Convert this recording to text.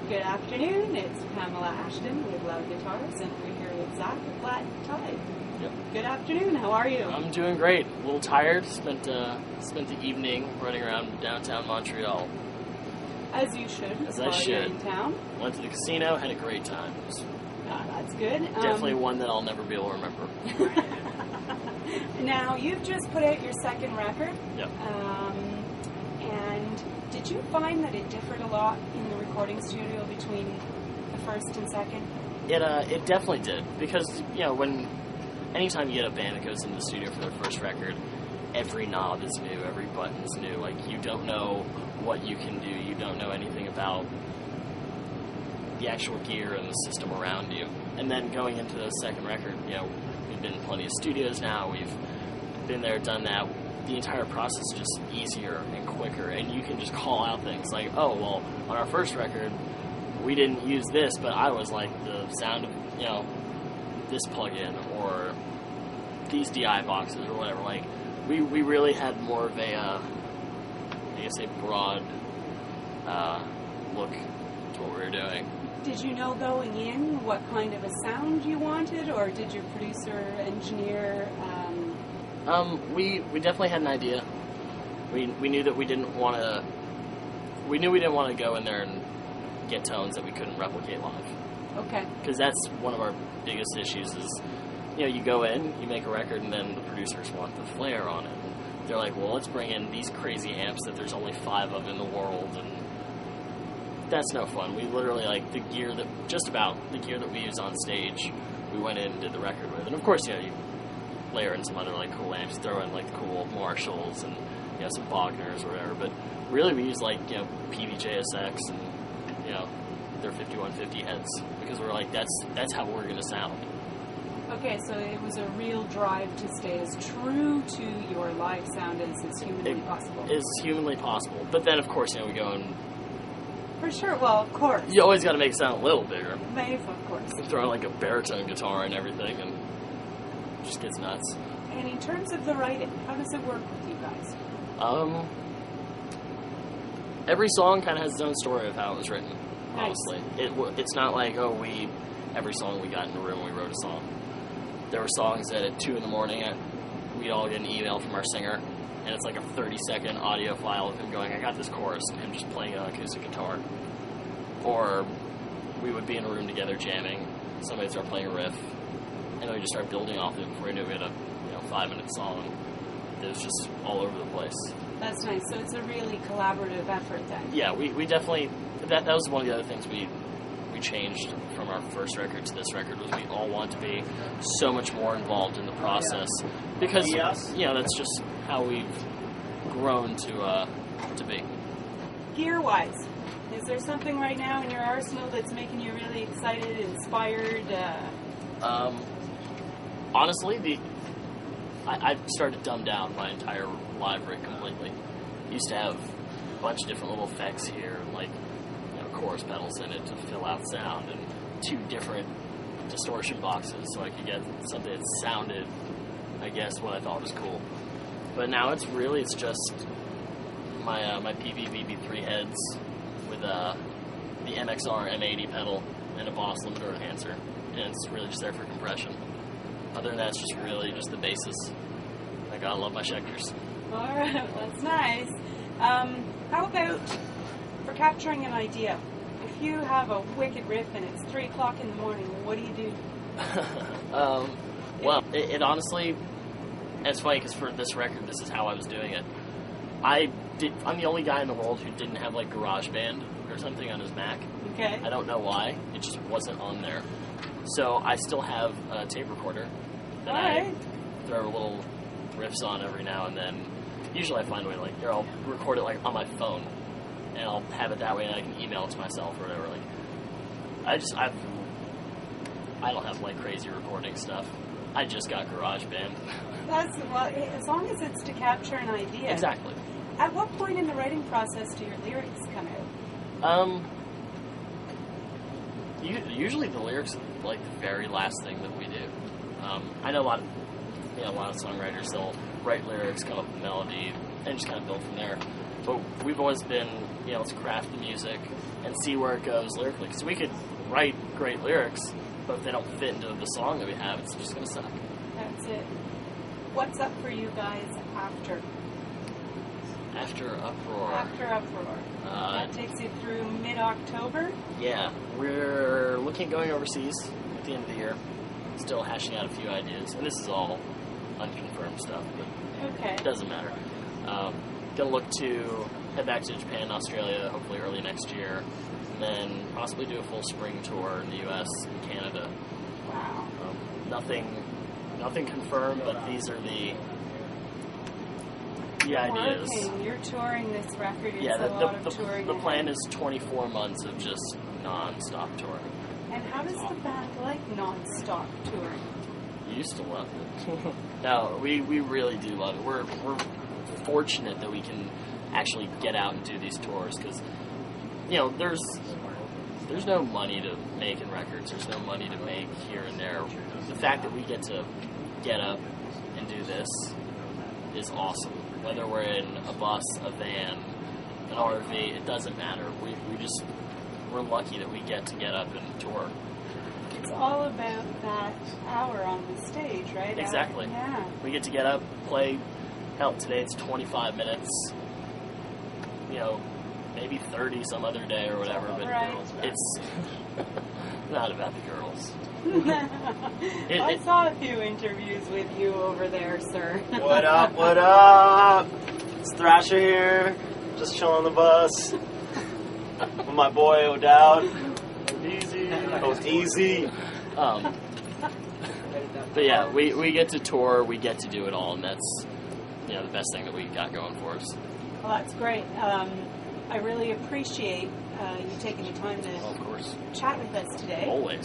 Good afternoon, it's Pamela Ashton with Loud Guitars, and we're here with Zakk at Flat Tide. Yep. Good afternoon, how are you? I'm doing great. A little tired. Spent the evening running around downtown Montreal. As you should. As I should. In town. Went to the casino, had a great time. It was That's good. definitely one that I'll never be able to remember. Now, you've just put out your second record. Yep. And did you find that it differed a lot in the recording studio between the first and second? It definitely did, because anytime you get a band that goes into the studio for their first record, every knob is new, every button's new. Like, you don't know what you can do, you don't know anything about the actual gear and the system around you. And then going into the second record, we've been in plenty of studios now, we've been there, done that. The entire process is just easier and quicker, and you can just call out things like, oh, well, on our first record, we didn't use this, but I was like the sound of, this plugin, or these DI boxes, or whatever. Like, we really had more of a, broad look to what we were doing. Did you know going in what kind of a sound you wanted, or did your producer, engineer... We definitely had an idea. We knew that we didn't want to go in there and get tones that we couldn't replicate live. Okay. Because that's one of our biggest issues is, you go in, you make a record, and then the producers want the flair on it. And they're like, well, let's bring in these crazy amps that there's only 5 of in the world, and that's no fun. We literally, the gear that we use on stage, we went in and did the record with. And of course, you layer in some other cool amps, throw in the cool Marshalls and some Bogners or whatever, but really we use PVJSX and their 5150 heads, because we're like, that's how we're gonna sound. Okay, so it was a real drive to stay as true to your live sound as is humanly possible. Is humanly possible, but then of course we go and for sure, well, of course you always got to make it sound a little bigger. Of course. You throw in a baritone guitar and everything, and it just gets nuts. And in terms of the writing, how does it work with you guys? Every song kind of has its own story of how it was written. Nice. Honestly, it's not like every song we got in a room we wrote a song. There were songs that at 2 a.m. we'd all get an email from our singer, and it's like a 30-second audio file of him going, "I got this chorus," and him just playing an acoustic guitar. Or we would be in a room together jamming, somebody would start playing a riff, and then we just start building off it before we knew we had a 5-minute song. It was just all over the place. That's nice. So it's a really collaborative effort then. Yeah, we definitely... That was one of the other things we changed from our first record to this record, was we all want to be so much more involved in the process, because that's just how we've grown to be. Gear-wise, is there something right now in your arsenal that's making you really excited, inspired? Honestly, I've started to dumb down my entire live rig completely. Used to have a bunch of different little effects here, chorus pedals in it to fill out sound, and 2 different distortion boxes so I could get something that sounded, what I thought was cool. But now it's just my PV-VB3 heads with the MXR M80 pedal and a Boss limiter enhancer, and it's really just there for compression. Other than that, it's just really just the basis. I gotta love my Schecters. Alright, that's nice. How about for capturing an idea? If you have a wicked riff and it's 3 o'clock in the morning, what do you do? Well, it honestly, it's funny because for this record, this is how I was doing it. I'm the only guy in the world who didn't have GarageBand or something on his Mac. Okay. I don't know why. It just wasn't on there. So I still have a tape recorder that I throw little riffs on every now and then. Usually I find a way I'll record it on my phone, and I'll have it that way, and I can email it to myself or whatever. I don't have crazy recording stuff. I just got GarageBand. As long as it's to capture an idea. Exactly. At what point in the writing process do your lyrics come out? Usually the lyrics are the very last thing that we do. I know a lot of songwriters, they'll write lyrics, come up with a melody, and just kind of build from there. But we've always been, let's craft the music and see where it goes lyrically. Because we could write great lyrics, but if they don't fit into the song that we have, it's just going to suck. That's it. What's up for you guys after? After Uproar. After Uproar. That takes you through mid-October? Yeah. We're looking at going overseas at the end of the year. Still hashing out a few ideas. And this is all unconfirmed stuff, but it doesn't matter. Gonna look to head back to Japan and Australia, hopefully early next year. And then possibly do a full spring tour in the U.S. and Canada. Wow. Nothing confirmed, but these are the ideas. You're touring this record. It's Yeah, a lot of touring. The plan is 24 months of just non-stop touring. And how does the band like non-stop touring? Used to love it. No, we really do love it. We're fortunate that we can actually get out and do these tours because, there's no money to make in records. There's no money to make here and there. The fact that we get to get up and do this is awesome. Whether we're in a bus, a van, an RV, it doesn't matter. We're lucky that we get to get up and tour. It's all about that hour on the stage, right? Exactly. Yeah. We get to get up, play. Hell, today it's 25 minutes. Maybe 30 some other day or whatever. But right. It's not about the girls. I saw a few interviews with you over there, sir. What up, what up? It's Thrasher here, just chilling on the bus with my boy O'Dowd. Easy. But yeah, we get to tour, we get to do it all, and that's the best thing that we got going for us. Well, that's great. I really appreciate you taking the time to of course. chat with us today. Always.